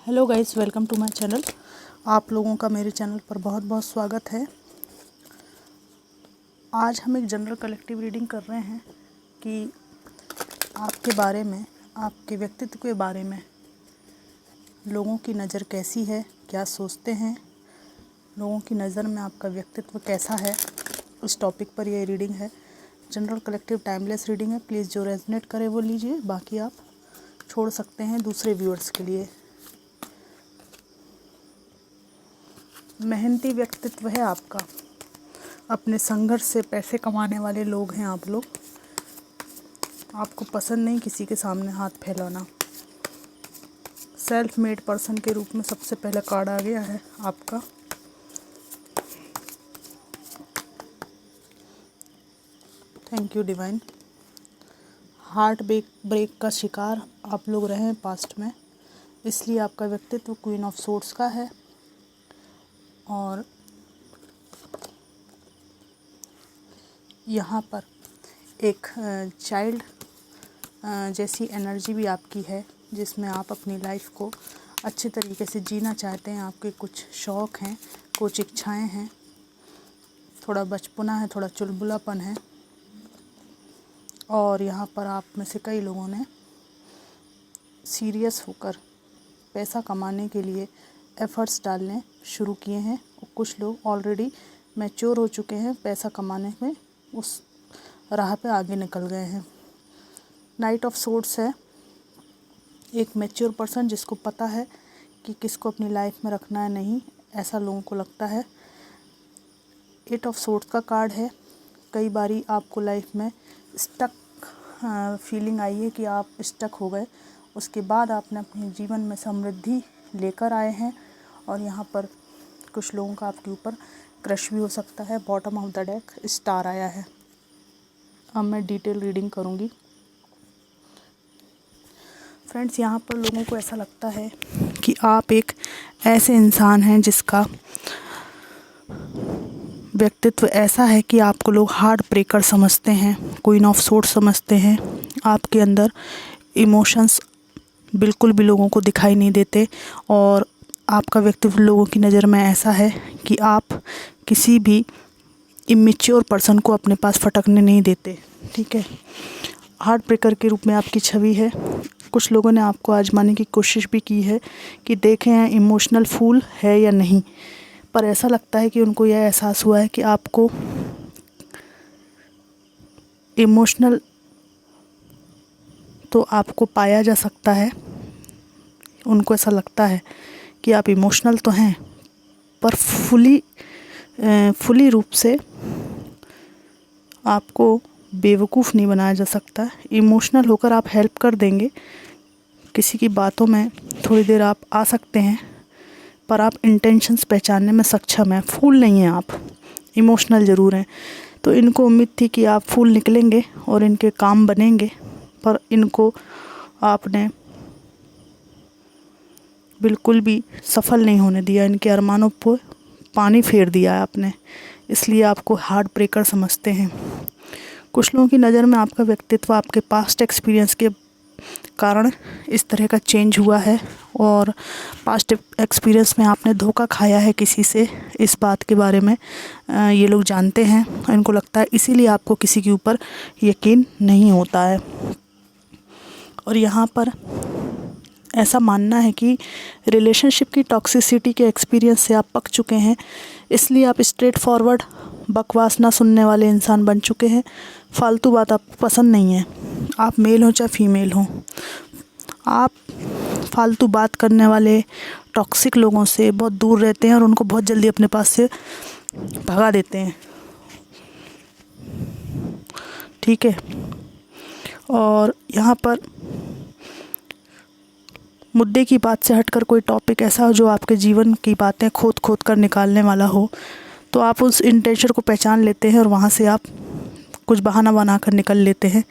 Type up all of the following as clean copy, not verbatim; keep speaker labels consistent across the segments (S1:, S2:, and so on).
S1: Hello guys, welcome to my channel. आप लोगों का मेरे चैनल पर बहुत बहुत स्वागत है। आज हम एक जनरल कलेक्टिव रीडिंग कर रहे हैं कि आपके बारे में, आपके व्यक्तित्व के बारे में लोगों की नज़र कैसी है, क्या सोचते हैं, लोगों की नज़र में आपका व्यक्तित्व कैसा है, उस टॉपिक पर यह रीडिंग है। जनरल कलेक्टिव टाइमलेस रीडिंग है। प्लीज़ जो रेजोनेट करे वो लीजिए, बाकी आप छोड़ सकते हैं दूसरे व्यूअर्स के लिए। मेहनती व्यक्तित्व है आपका। अपने संघर्ष से पैसे कमाने वाले लोग हैं आप लोग। आपको पसंद नहीं किसी के सामने हाथ फैलाना। सेल्फ मेड पर्सन के रूप में सबसे पहला कार्ड आ गया है आपका। Thank you divine. Heartbreak का शिकार आप लोग रहे हैं पास्ट में, इसलिए आपका व्यक्तित्व क्वीन ऑफ सोर्ड्स का है। और यहाँ पर एक चाइल्ड जैसी एनर्जी भी आपकी है, जिसमें आप अपनी लाइफ को अच्छे तरीके से जीना चाहते हैं। आपके कुछ शौक़ हैं, कुछ इच्छाएं हैं, थोड़ा बचपना है, थोड़ा चुलबुलापन है। और यहाँ पर आप में से कई लोगों ने सीरियस होकर पैसा कमाने के लिए एफ़र्ट्स डालने शुरू किए हैं। और कुछ लोग ऑलरेडी मैच्योर हो चुके हैं, पैसा कमाने में उस राह पे आगे निकल गए हैं। नाइट ऑफ सोर्ड्स है एक मैच्योर पर्सन जिसको पता है कि किसको अपनी लाइफ में रखना है, नहीं, ऐसा लोगों को लगता है। एट ऑफ सोर्ड्स का कार्ड है। कई बारी आपको लाइफ में स्टक फीलिंग आई है कि आप स्टक हो गए, उसके बाद आपने अपने जीवन में समृद्धि लेकर आए हैं। और यहाँ पर कुछ लोगों का आपके ऊपर क्रश भी हो सकता है। Bottom of the deck star आया है। अब मैं डिटेल रीडिंग करूँगी। फ्रेंड्स, यहाँ पर लोगों को ऐसा लगता है कि आप एक ऐसे इंसान हैं जिसका व्यक्तित्व ऐसा है कि आपको लोग हार्ट ब्रेकर समझते हैं, क्वीन ऑफ सोर्ड्स समझते हैं। आपके अंदर इमोशंस बिल्कुल भी लोगों को दिखाई नहीं देते। और आपका व्यक्तित्व लोगों की नज़र में ऐसा है कि आप किसी भी इमेच्योर पर्सन को अपने पास फटकने नहीं देते। ठीक है, हार्ट ब्रेकर के रूप में आपकी छवि है। कुछ लोगों ने आपको आजमाने की कोशिश भी की है कि देखें हैं इमोशनल फूल है या नहीं, पर ऐसा लगता है कि उनको यह एहसास हुआ है कि आपको इमोशनल तो आपको पाया जा सकता है। उनको ऐसा लगता है कि आप इमोशनल तो हैं, पर फुली रूप से आपको बेवकूफ़ नहीं बनाया जा सकता। इमोशनल होकर आप हेल्प कर देंगे, किसी की बातों में थोड़ी देर आप आ सकते हैं, पर आप इंटेंशंस पहचानने में सक्षम हैं। फूल नहीं हैं आप, इमोशनल ज़रूर हैं। तो इनको उम्मीद थी कि आप फूल निकलेंगे और इनके काम बनेंगे, पर इनको आपने बिल्कुल भी सफल नहीं होने दिया। इनके अरमानों पर पानी फेर दिया है आपने, इसलिए आपको हार्ट ब्रेकर समझते हैं। कुछ लोगों की नज़र में आपका व्यक्तित्व आपके पास्ट एक्सपीरियंस के कारण इस तरह का चेंज हुआ है। और पास्ट एक्सपीरियंस में आपने धोखा खाया है किसी से, इस बात के बारे में ये लोग जानते हैं। इनको लगता है इसीलिए आपको किसी के ऊपर यकीन नहीं होता है। और यहाँ पर ऐसा मानना है कि रिलेशनशिप की टॉक्सिसिटी के एक्सपीरियंस से आप पक चुके हैं, इसलिए आप स्ट्रेट फॉरवर्ड, बकवास ना सुनने वाले इंसान बन चुके हैं। फालतू बात आपको पसंद नहीं है, आप मेल हो चाहे फीमेल हो। आप फालतू बात करने वाले टॉक्सिक लोगों से बहुत दूर रहते हैं और उनको बहुत जल्दी अपने पास से भगा देते हैं। ठीक है, और यहाँ पर मुद्दे की बात से हटकर कोई टॉपिक ऐसा हो जो आपके जीवन की बातें खोद खोद कर निकालने वाला हो, तो आप उस इंटेंशन को पहचान लेते हैं और वहाँ से आप कुछ बहाना बनाकर निकल लेते हैं।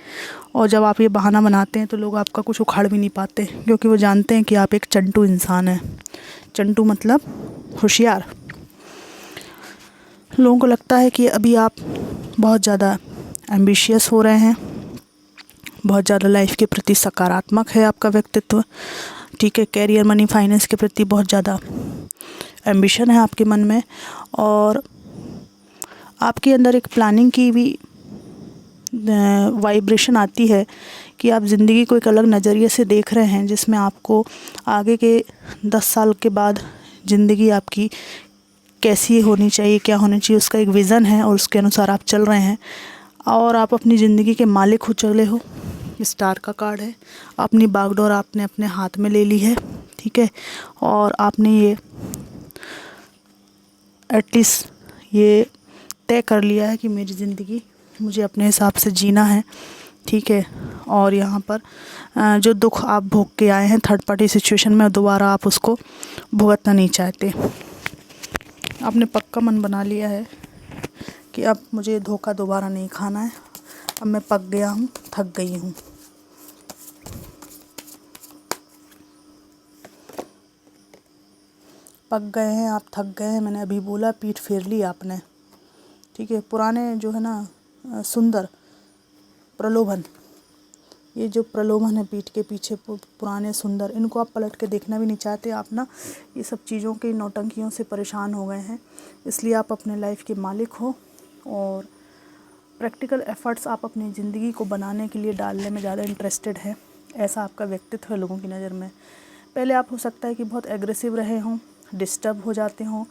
S1: और जब आप ये बहाना बनाते हैं तो लोग आपका कुछ उखाड़ भी नहीं पाते, क्योंकि वो जानते हैं कि आप एक चंटू इंसान हैं। चंटू मतलब होशियार। लोगों को लगता है कि अभी आप बहुत ज़्यादा एम्बिशियस हो रहे हैं, बहुत ज़्यादा लाइफ के प्रति सकारात्मक है आपका व्यक्तित्व। ठीक है, कैरियर, मनी, फाइनेंस के प्रति बहुत ज़्यादा एम्बिशन है आपके मन में, और आपके अंदर एक प्लानिंग की भी वाइब्रेशन आती है कि आप ज़िंदगी को एक अलग नज़रिए से देख रहे हैं, जिसमें आपको आगे के 10 साल के बाद ज़िंदगी आपकी कैसी होनी चाहिए, क्या होनी चाहिए, उसका एक विज़न है और उसके अनुसार आप चल रहे हैं और आप अपनी ज़िंदगी के मालिक हो चले हो। स्टार का कार्ड है, अपनी बागडोर आपने अपने हाथ में ले ली है, ठीक है, और आपने ये एटलीस्ट ये तय कर लिया है कि मेरी ज़िंदगी मुझे अपने हिसाब से जीना है, ठीक है। और यहाँ पर जो दुख आप भोग के आए हैं थर्ड पार्टी सिचुएशन में, दोबारा आप उसको भुगतना नहीं चाहते। आपने पक्का मन बना लिया है कि अब मुझे धोखा दोबारा नहीं खाना है, अब मैं पक गया हूँ, थक गई हूँ। पक गए हैं आप, थक गए हैं, मैंने अभी बोला, पीठ फेर ली आपने, ठीक है। पुराने जो है ना सुंदर प्रलोभन, ये जो प्रलोभन है पीठ के पीछे पुराने सुंदर, इनको आप पलट के देखना भी नहीं चाहते। आप ना ये सब चीज़ों की नौटंकियों से परेशान हो गए हैं, इसलिए आप अपने लाइफ के मालिक हो और प्रैक्टिकल एफ़र्ट्स आप अपनी ज़िंदगी को बनाने के लिए डालने में ज़्यादा इंटरेस्टेड है। ऐसा आपका व्यक्तित्व है लोगों की नज़र में। पहले आप हो सकता है कि बहुत एग्रेसिव रहे हों, डिस्टर्ब हो जाते हों,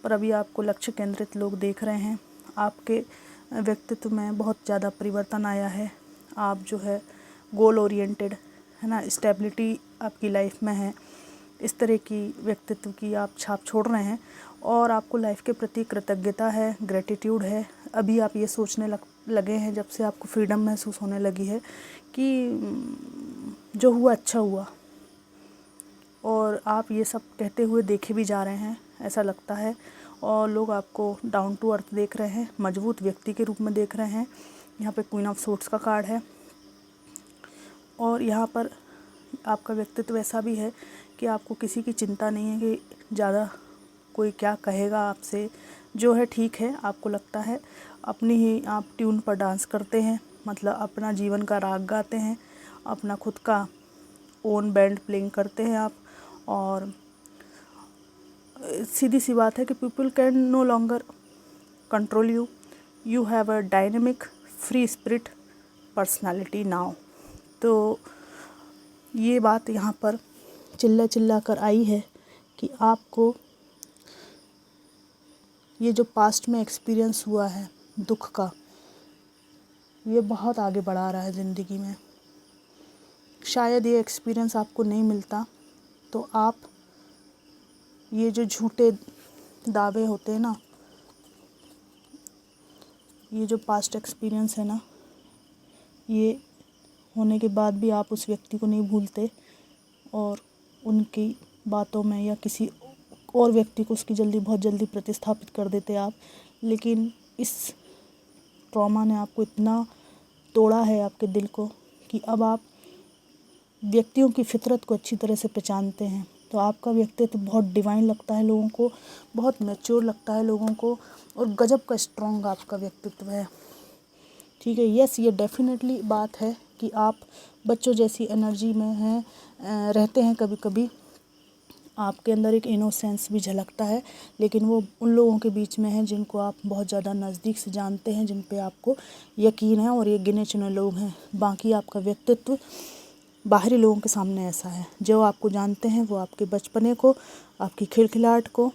S1: पर अभी आपको लक्ष्य केंद्रित लोग देख रहे हैं। आपके व्यक्तित्व में बहुत ज़्यादा परिवर्तन आया है। आप जो है गोल ओरिएंटेड है ना, स्टेबिलिटी आपकी लाइफ में है, इस तरह की व्यक्तित्व की आप छाप छोड़ रहे हैं और आपको लाइफ के प्रति कृतज्ञता है, ग्रेटिट्यूड है। अभी आप ये सोचने लगे हैं, जब से आपको फ्रीडम महसूस होने लगी है कि जो हुआ अच्छा हुआ, और आप ये सब कहते हुए देखे भी जा रहे हैं, ऐसा लगता है। और लोग आपको डाउन टू अर्थ देख रहे हैं, मजबूत व्यक्ति के रूप में देख रहे हैं। यहाँ पे क्वीन ऑफ सोर्ड्स का कार्ड है और यहाँ पर आपका व्यक्तित्व ऐसा भी है कि आपको किसी की चिंता नहीं है कि ज़्यादा कोई क्या कहेगा आपसे। जो है ठीक है, आपको लगता है अपनी ही आप ट्यून पर डांस करते हैं, मतलब अपना जीवन का राग गाते हैं, अपना खुद का ओन बैंड प्लेइंग करते हैं आप। और सीधी सी बात है कि people can no longer control you, you have a dynamic free spirit personality now. तो ये बात यहाँ पर चिल्ला कर आई है कि आपको ये जो पास्ट में एक्सपीरियंस हुआ है दुख का, ये बहुत आगे बढ़ा रहा है ज़िंदगी में। शायद ये एक्सपीरियंस आपको नहीं मिलता तो आप ये जो झूठे दावे होते हैं ना, ये जो पास्ट एक्सपीरियंस है ना, ये होने के बाद भी आप उस व्यक्ति को नहीं भूलते और उनकी बातों में या किसी और व्यक्ति को उसकी बहुत जल्दी प्रतिस्थापित कर देते आप। लेकिन इस ट्रॉमा ने आपको इतना तोड़ा है आपके दिल को कि अब आप व्यक्तियों की फितरत को अच्छी तरह से पहचानते हैं। तो आपका व्यक्तित्व बहुत डिवाइन लगता है लोगों को, बहुत मैच्योर लगता है लोगों को और गजब का स्ट्रॉन्ग आपका व्यक्तित्व है, ठीक है। यस, ये डेफिनेटली बात है कि आप बच्चों जैसी एनर्जी में हैं, रहते हैं। कभी कभी आपके अंदर एक इनोसेंस भी झलकता है, लेकिन वो उन लोगों के बीच में है जिनको आप बहुत ज़्यादा नज़दीक से जानते हैं, जिन पे आपको यकीन है, और ये गिने चुने लोग हैं। बाकी आपका व्यक्तित्व बाहरी लोगों के सामने ऐसा है, जो आपको जानते हैं वो आपके बचपने को, आपकी खिलखिलाहट को,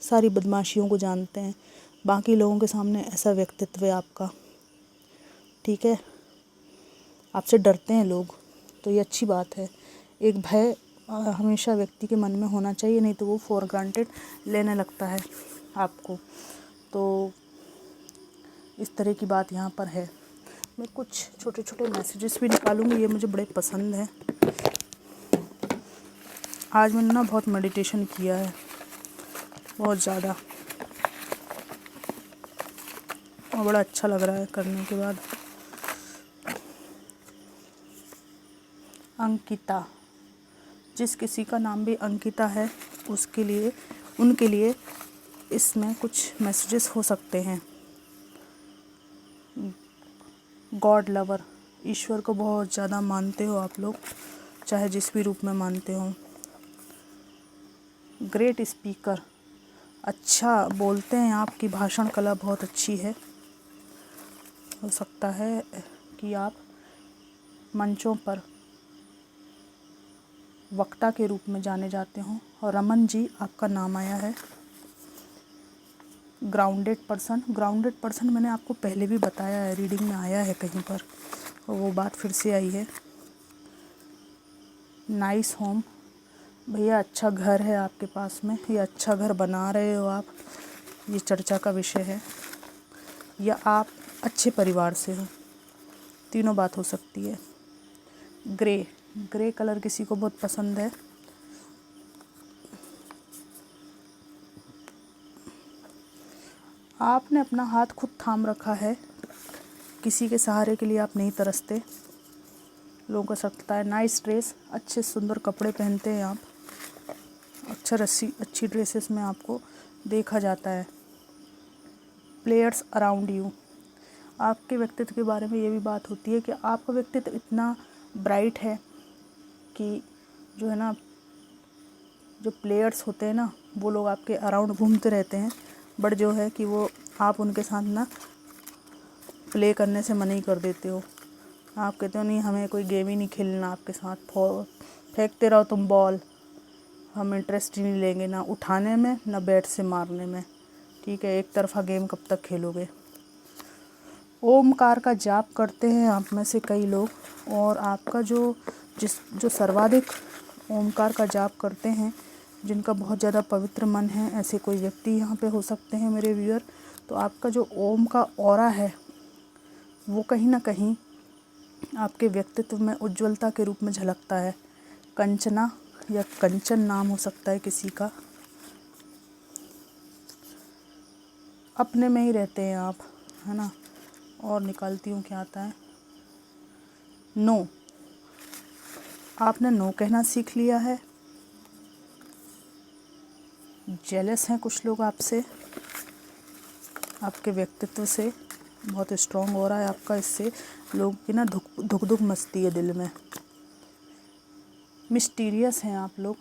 S1: सारी बदमाशियों को जानते हैं। बाकी लोगों के सामने ऐसा व्यक्तित्व है आपका, ठीक है। आपसे डरते हैं लोग, तो ये अच्छी बात है। एक भय हमेशा व्यक्ति के मन में होना चाहिए, नहीं तो वो फॉर ग्रांटेड लेने लगता है आपको। तो इस तरह की बात यहाँ पर है। मैं कुछ छोटे छोटे मैसेजेस भी निकालूंगी, ये मुझे बड़े पसंद हैं। आज मैंने ना बहुत मेडिटेशन किया है, बहुत ज़्यादा, और बड़ा अच्छा लग रहा है करने के बाद। अंकिता, जिस किसी का नाम भी अंकिता है उसके लिए, उनके लिए इसमें कुछ मैसेजेस हो सकते हैं। गॉड लवर, ईश्वर को बहुत ज़्यादा मानते हो आप लोग, चाहे जिस भी रूप में मानते हो। ग्रेट स्पीकर, अच्छा बोलते हैं, आपकी भाषण कला बहुत अच्छी है। हो सकता है कि आप मंचों पर वक्ता के रूप में जाने जाते हों। और रमन जी, आपका नाम आया है। ग्राउंडेड पर्सन, ग्राउंडेड पर्सन मैंने आपको पहले भी बताया है, रीडिंग में आया है कहीं पर, और वो बात फिर से आई है। नाइस होम, भैया अच्छा घर है आपके पास में, या अच्छा घर बना रहे हो आप, ये चर्चा का विषय है। या आप अच्छे परिवार से हो, तीनों बात हो सकती है। ग्रे, ग्रे कलर किसी को बहुत पसंद है। आपने अपना हाथ खुद थाम रखा है, किसी के सहारे के लिए आप नहीं तरसते। लोगों को सकता है नाइस ड्रेस, अच्छे सुंदर कपड़े पहनते हैं आप, अच्छी ड्रेसेस में आपको देखा जाता है। प्लेयर्स अराउंड यू, आपके व्यक्तित्व के बारे में ये भी बात होती है कि आपका व्यक्तित्व इतना ब्राइट है कि जो है ना, जो प्लेयर्स होते हैं ना, वो लोग आपके अराउंड घूमते रहते हैं, बट जो है कि वो आप उनके साथ ना प्ले करने से मना ही कर देते हो। आप कहते हो नहीं, हमें कोई गेम ही नहीं खेलना आपके साथ, फेंकते रहो तुम बॉल, हम इंटरेस्ट ही नहीं लेंगे ना उठाने में ना बैट से मारने में, ठीक है, एक तरफा गेम कब तक खेलोगे। ओमकार का जाप करते हैं आप में से कई लोग, और आपका जो सर्वाधिक ओमकार का जाप करते हैं, जिनका बहुत ज़्यादा पवित्र मन है, ऐसे कोई व्यक्ति यहाँ पे हो सकते हैं मेरे व्यूअर। तो आपका जो ओम का ऑरा है, वो कहीं ना कहीं आपके व्यक्तित्व में उज्ज्वलता के रूप में झलकता है। कंचना या कंचन नाम हो सकता है किसी का। अपने में ही रहते हैं आप, है ना। और निकालती हूँ क्या आता है। नो, आपने नो कहना सीख लिया है। जेलस हैं कुछ लोग आपसे, आपके व्यक्तित्व से, बहुत स्ट्रॉन्ग हो रहा है आपका, इससे लोगों की ना धुक धुक मचती है दिल में। मिस्टीरियस हैं आप लोग।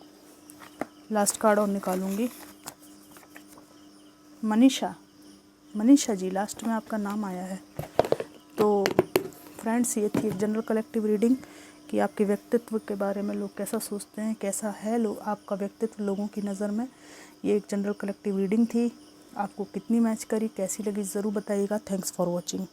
S1: लास्ट कार्ड और निकालूंगी। मनीषा, मनीषा जी, लास्ट में आपका नाम आया है। तो फ्रेंड्स, ये थी एक जनरल कलेक्टिव रीडिंग कि आपके व्यक्तित्व के बारे में लोग कैसा सोचते हैं, कैसा है लोग आपका व्यक्तित्व लोगों की नज़र में। ये एक जनरल कलेक्टिव रीडिंग थी। आपको कितनी मैच करी, कैसी लगी, ज़रूर बताइएगा। Thanks for watching.